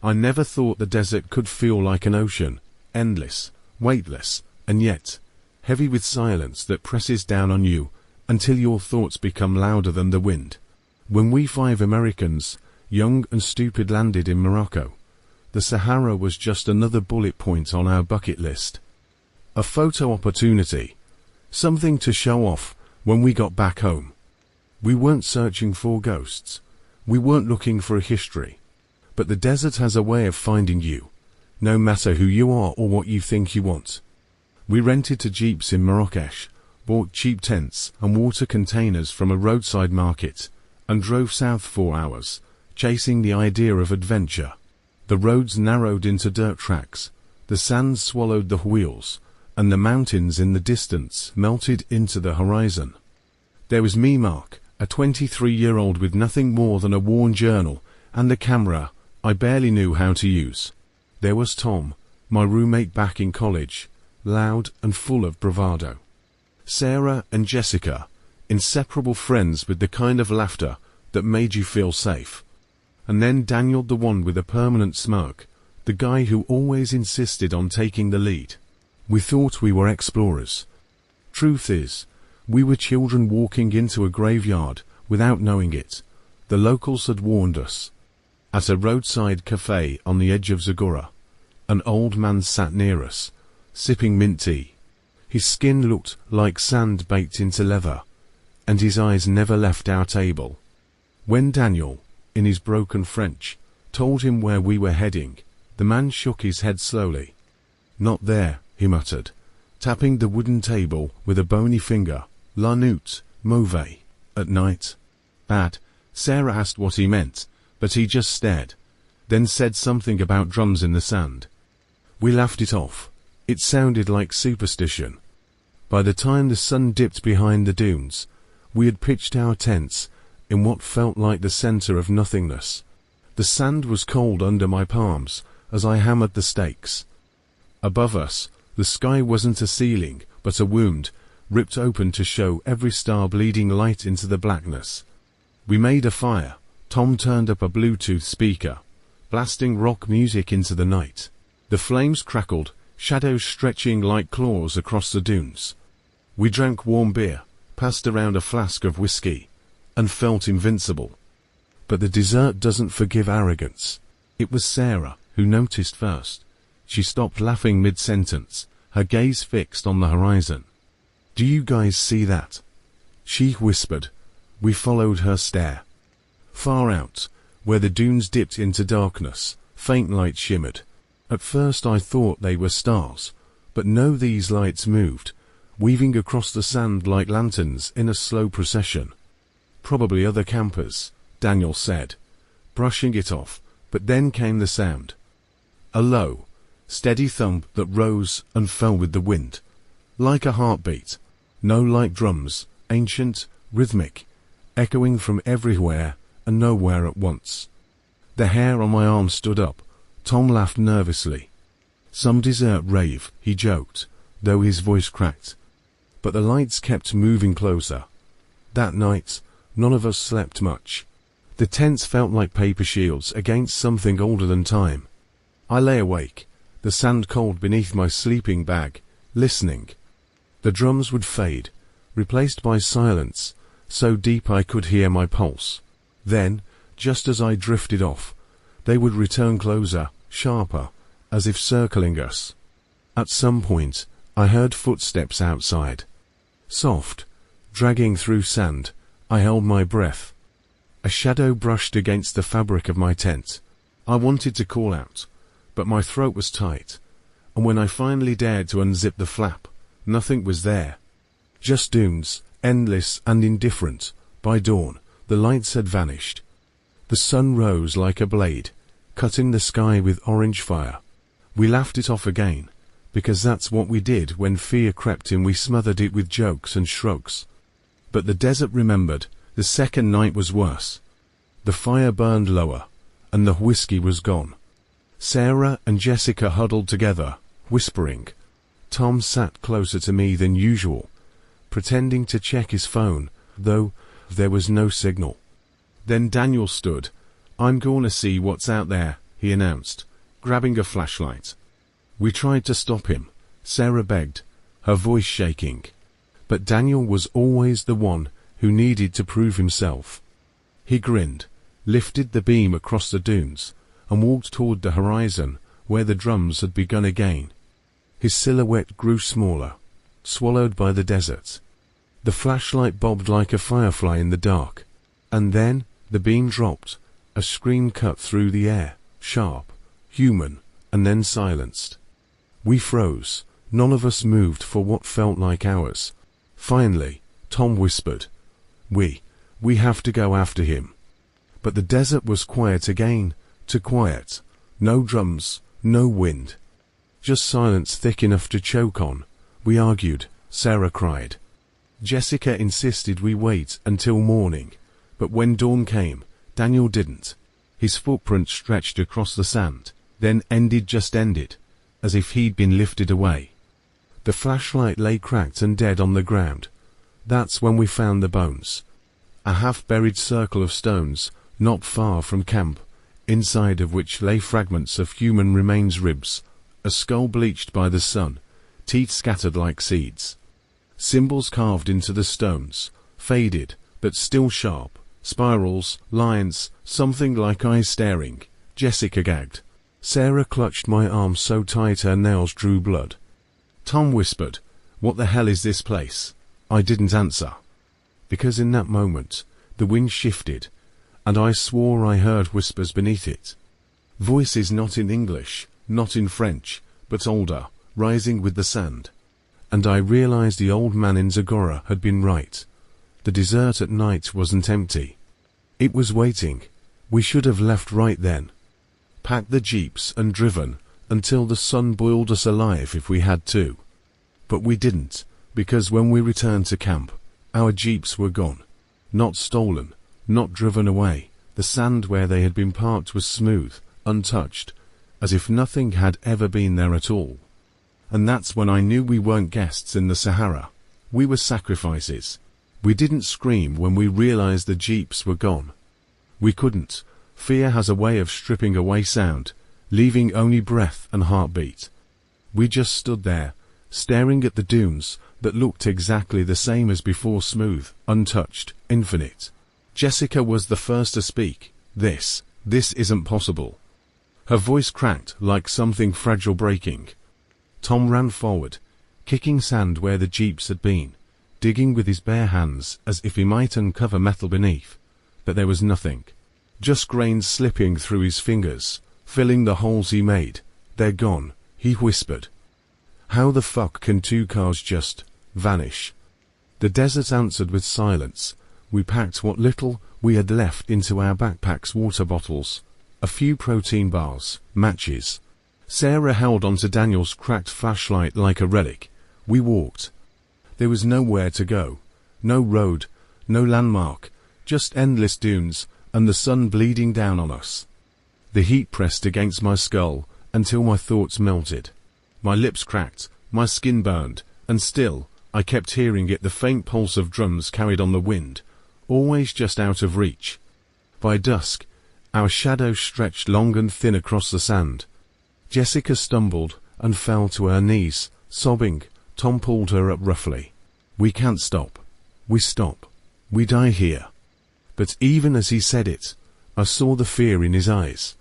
I never thought the desert could feel like an ocean, endless, weightless, and yet heavy with silence that presses down on you until your thoughts become louder than the wind. When we 5 Americans, young and stupid, landed in Morocco, the Sahara was just another bullet point on our bucket list. A photo opportunity, something to show off when we got back home. We weren't searching for ghosts. We weren't looking for a history. But the desert has a way of finding you, no matter who you are or what you think you want. We rented 2 jeeps in Marrakesh, bought cheap tents and water containers from a roadside market, and drove south 4 hours, chasing the idea of adventure. The roads narrowed into dirt tracks, the sand swallowed the wheels, and the mountains in the distance melted into the horizon. There was me, Mark, a 23-year-old with nothing more than a worn journal and a camera I barely knew how to use. There was Tom, my roommate back in college, loud and full of bravado. Sarah and Jessica, inseparable friends with the kind of laughter that made you feel safe. And then Daniel, the one with a permanent smirk, the guy who always insisted on taking the lead. We thought we were explorers. Truth is, we were children walking into a graveyard without knowing it. The locals had warned us. At a roadside cafe on the edge of Zagora, an old man sat near us, sipping mint tea. His skin looked like sand baked into leather, and his eyes never left our table. When Daniel, in his broken French, told him where we were heading, the man shook his head slowly. "Not there," he muttered, tapping the wooden table with a bony finger. "La nuit, mauvais. At night. Bad." Sarah asked what he meant, but he just stared, then said something about drums in the sand. We laughed it off. It sounded like superstition. By the time the sun dipped behind the dunes, we had pitched our tents in what felt like the center of nothingness. The sand was cold under my palms as I hammered the stakes. Above us, the sky wasn't a ceiling, but a wound, ripped open to show every star bleeding light into the blackness. We made a fire. Tom turned up a Bluetooth speaker, blasting rock music into the night. The flames crackled, shadows stretching like claws across the dunes. We drank warm beer, passed around a flask of whiskey, and felt invincible. But the desert doesn't forgive arrogance. It was Sarah who noticed first. She stopped laughing mid-sentence, her gaze fixed on the horizon. "Do you guys see that?" she whispered. We followed her stare. Far out, where the dunes dipped into darkness, faint light shimmered. At first I thought they were stars, but no, these lights moved, weaving across the sand like lanterns in a slow procession. "Probably other campers," Daniel said, brushing it off, but then came the sound. A low, steady thump that rose and fell with the wind, like a heartbeat. No, like drums, ancient, rhythmic, echoing from everywhere and nowhere at once. The hair on my arm stood up. Tom laughed nervously. "Some desert rave," he joked, though his voice cracked. But the lights kept moving closer. That night, none of us slept much. The tents felt like paper shields against something older than time. I lay awake, the sand cold beneath my sleeping bag, listening. The drums would fade, replaced by silence, so deep I could hear my pulse. Then, just as I drifted off, they would return closer, sharper, as if circling us. At some point, I heard footsteps outside. Soft, dragging through sand, I held my breath. A shadow brushed against the fabric of my tent. I wanted to call out, but my throat was tight, and when I finally dared to unzip the flap, nothing was there. Just dunes, endless and indifferent. By dawn, the lights had vanished. The sun rose like a blade, cutting the sky with orange fire. We laughed it off again, because that's what we did when fear crept in. We smothered it with jokes and shrugs. But the desert remembered. The second night was worse. The fire burned lower, and the whiskey was gone. Sarah and Jessica huddled together, whispering. Tom sat closer to me than usual, pretending to check his phone, though there was no signal. Then Daniel stood. "I'm gonna see what's out there," he announced, grabbing a flashlight. We tried to stop him, Sarah begged, her voice shaking. But Daniel was always the one who needed to prove himself. He grinned, lifted the beam across the dunes, and walked toward the horizon where the drums had begun again. His silhouette grew smaller, swallowed by the desert. The flashlight bobbed like a firefly in the dark, and then the beam dropped, a scream cut through the air, sharp, human, and then silenced. We froze, none of us moved for what felt like hours. Finally, Tom whispered, We have to go after him." But the desert was quiet again, too quiet. No drums, no wind. Just silence thick enough to choke on. We argued, Sarah cried. Jessica insisted we wait until morning, but when dawn came, Daniel didn't. His footprint stretched across the sand, then ended, as if he'd been lifted away. The flashlight lay cracked and dead on the ground. That's when we found the bones. A half-buried circle of stones, not far from camp, inside of which lay fragments of human remains, ribs, a skull bleached by the sun, teeth scattered like seeds. Symbols carved into the stones, faded, but still sharp, spirals, lines, something like eyes staring. Jessica gagged. Sarah clutched my arm so tight her nails drew blood. Tom whispered, "What the hell is this place?" I didn't answer, because in that moment, the wind shifted, and I swore I heard whispers beneath it. Voices not in English, not in French, but older, rising with the sand. And I realized the old man in Zagora had been right. The desert at night wasn't empty. It was waiting. We should have left right then. Packed the jeeps and driven until the sun boiled us alive if we had to. But we didn't, because when we returned to camp, our jeeps were gone. Not stolen, not driven away. The sand where they had been parked was smooth, untouched, as if nothing had ever been there at all. And that's when I knew we weren't guests in the Sahara. We were sacrifices. We didn't scream when we realized the jeeps were gone. We couldn't. Fear has a way of stripping away sound, leaving only breath and heartbeat. We just stood there, staring at the dunes that looked exactly the same as before, smooth, untouched, infinite. Jessica was the first to speak. This isn't possible." Her voice cracked like something fragile breaking. Tom ran forward, kicking sand where the jeeps had been, digging with his bare hands as if he might uncover metal beneath. But there was nothing. Just grains slipping through his fingers, filling the holes he made. "They're gone," he whispered. "How the fuck can two cars just vanish?" The desert answered with silence. We packed what little we had left into our backpacks, water bottles, a few protein bars, matches. Sarah held onto Daniel's cracked flashlight like a relic. We walked. There was nowhere to go. No road, no landmark, just endless dunes and the sun bleeding down on us. The heat pressed against my skull until my thoughts melted. My lips cracked, my skin burned, and still, I kept hearing it, the faint pulse of drums carried on the wind, always just out of reach. By dusk, our shadows stretched long and thin across the sand. Jessica stumbled and fell to her knees, sobbing. Tom pulled her up roughly. "We can't stop. We stop. We die here." But even as he said it, I saw the fear in his eyes.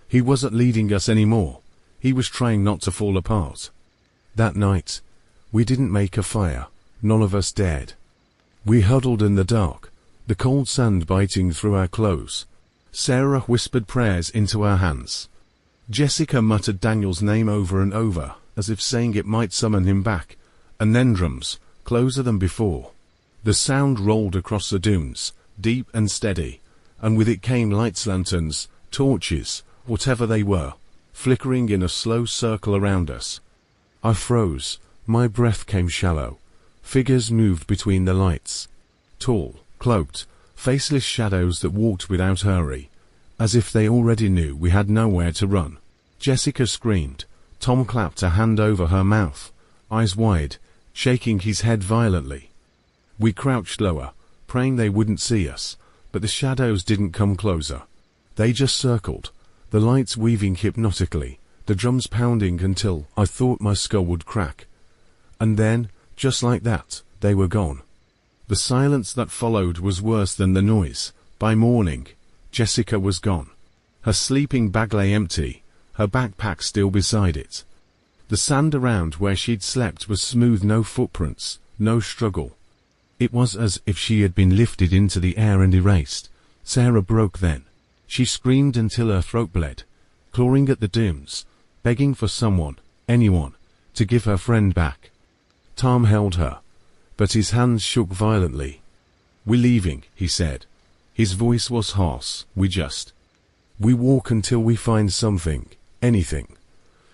He wasn't leading us anymore. He was trying not to fall apart. That night, we didn't make a fire. None of us dared. We huddled in the dark, the cold sand biting through our clothes. Sarah whispered prayers into our hands. Jessica muttered Daniel's name over and over, as if saying it might summon him back, and then drums, closer than before. The sound rolled across the dunes, deep and steady, and with it came lights, lanterns, torches, whatever they were, flickering in a slow circle around us. I froze. My breath came shallow. Figures moved between the lights. Tall, cloaked, faceless shadows that walked without hurry, as if they already knew we had nowhere to run. Jessica screamed. Tom clapped a hand over her mouth, eyes wide, shaking his head violently. We crouched lower, praying they wouldn't see us, but the shadows didn't come closer. They just circled, the lights weaving hypnotically, the drums pounding until I thought my skull would crack. And then, just like that, they were gone. The silence that followed was worse than the noise. By morning, Jessica was gone. Her sleeping bag lay empty, her backpack still beside it. The sand around where she'd slept was smooth, no footprints, no struggle. It was as if she had been lifted into the air and erased. Sarah broke then. She screamed until her throat bled, clawing at the dunes, begging for someone, anyone, to give her friend back. Tom held her, but his hands shook violently. "We're leaving," he said. His voice was hoarse. We walk until we find something, anything."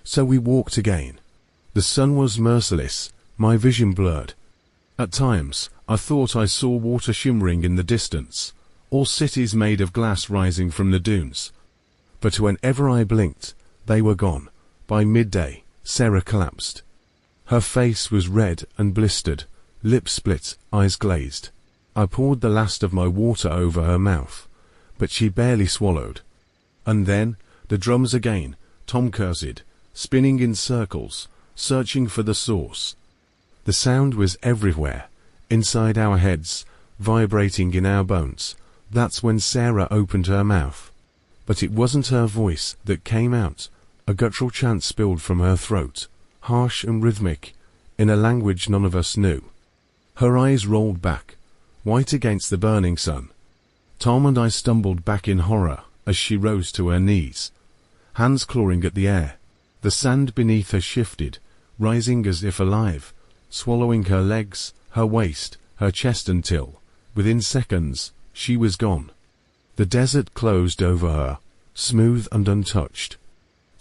So we walked again. The sun was merciless, my vision blurred. At times, I thought I saw water shimmering in the distance, or cities made of glass rising from the dunes. But whenever I blinked, they were gone. By midday, Sarah collapsed. Her face was red and blistered, lips split, eyes glazed. I poured the last of my water over her mouth, but she barely swallowed. And then, the drums again, Tom cursed, spinning in circles, searching for the source. The sound was everywhere, inside our heads, vibrating in our bones. That's when Sarah opened her mouth. But it wasn't her voice that came out. A guttural chant spilled from her throat, harsh and rhythmic, in a language none of us knew. Her eyes rolled back, white against the burning sun. Tom and I stumbled back in horror as she rose to her knees, hands clawing at the air. The sand beneath her shifted, rising as if alive, swallowing her legs, her waist, her chest until, within seconds, she was gone. The desert closed over her, smooth and untouched.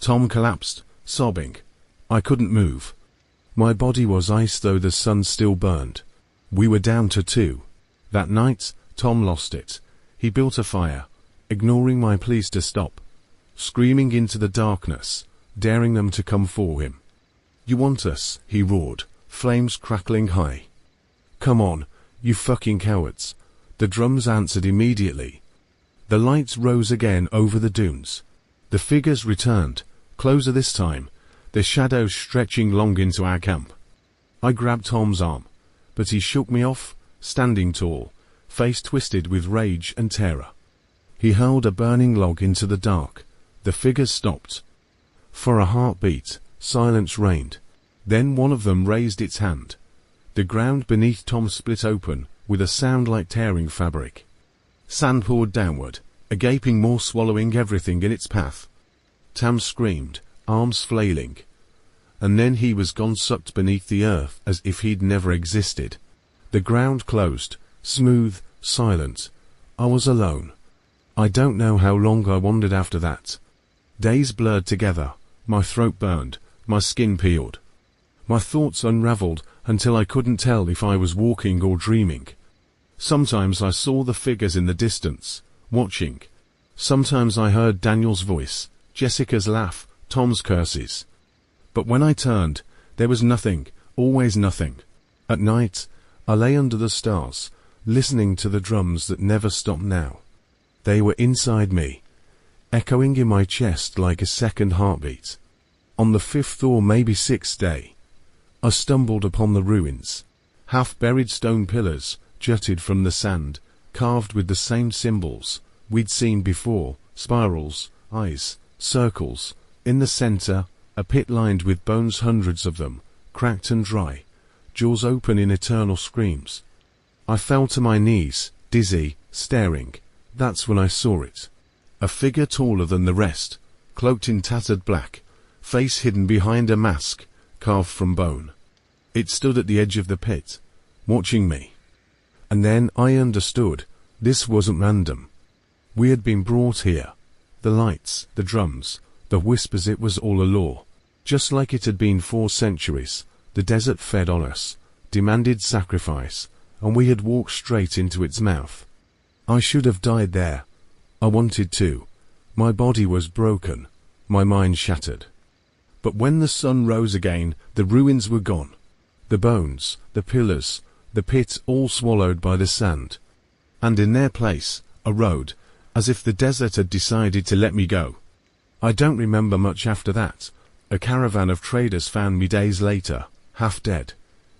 Tom collapsed, sobbing. I couldn't move. My body was ice though the sun still burned. We were down to 2. That night, Tom lost it. He built a fire, ignoring my pleas to stop, screaming into the darkness, daring them to come for him. "You want us," he roared, flames crackling high. "Come on, you fucking cowards." The drums answered immediately. The lights rose again over the dunes. The figures returned, closer this time, their shadows stretching long into our camp. I grabbed Tom's arm, but he shook me off, standing tall, face twisted with rage and terror. He hurled a burning log into the dark. The figures stopped. For a heartbeat, silence reigned. Then one of them raised its hand. The ground beneath Tom split open, with a sound like tearing fabric. Sand poured downward, a gaping maw swallowing everything in its path. Tam screamed, arms flailing. And then he was gone, sucked beneath the earth as if he'd never existed. The ground closed, smooth, silent. I was alone. I don't know how long I wandered after that. Days blurred together, my throat burned, my skin peeled. My thoughts unraveled until I couldn't tell if I was walking or dreaming. Sometimes I saw the figures in the distance, watching. Sometimes I heard Daniel's voice, Jessica's laugh, Tom's curses. But when I turned, there was nothing, always nothing. At night, I lay under the stars, listening to the drums that never stopped now. They were inside me, echoing in my chest like a second heartbeat. On the 5th or maybe 6th day, I stumbled upon the ruins. Half-buried stone pillars jutted from the sand, carved with the same symbols we'd seen before, spirals, eyes, circles. In the center, a pit lined with bones, hundreds of them, cracked and dry, jaws open in eternal screams. I fell to my knees, dizzy, staring. That's when I saw it. A figure taller than the rest, cloaked in tattered black, face hidden behind a mask, carved from bone. It stood at the edge of the pit, watching me. And then I understood, this wasn't random. We had been brought here. The lights, the drums, the whispers, it was all a law. Just like it had been for centuries, the desert fed on us, demanded sacrifice, and we had walked straight into its mouth. I should have died there. I wanted to. My body was broken, my mind shattered. But when the sun rose again, the ruins were gone. The bones, the pillars, the pit, all swallowed by the sand. And in their place, a road, as if the desert had decided to let me go. I don't remember much after that. A caravan of traders found me days later, half dead,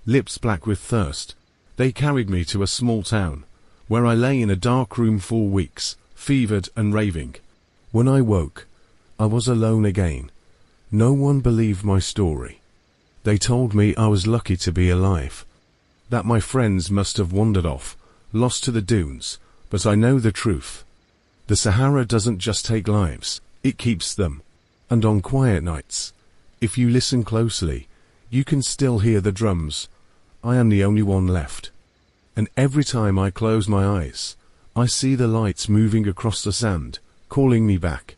lips black with thirst. They carried me to a small town, where I lay in a dark room for weeks, fevered and raving. When I woke, I was alone again. No one believed my story. They told me I was lucky to be alive, that my friends must have wandered off, lost to the dunes, but I know the truth. The Sahara doesn't just take lives, it keeps them. And on quiet nights, if you listen closely, you can still hear the drums. I am the only one left. And every time I close my eyes, I see the lights moving across the sand, calling me back.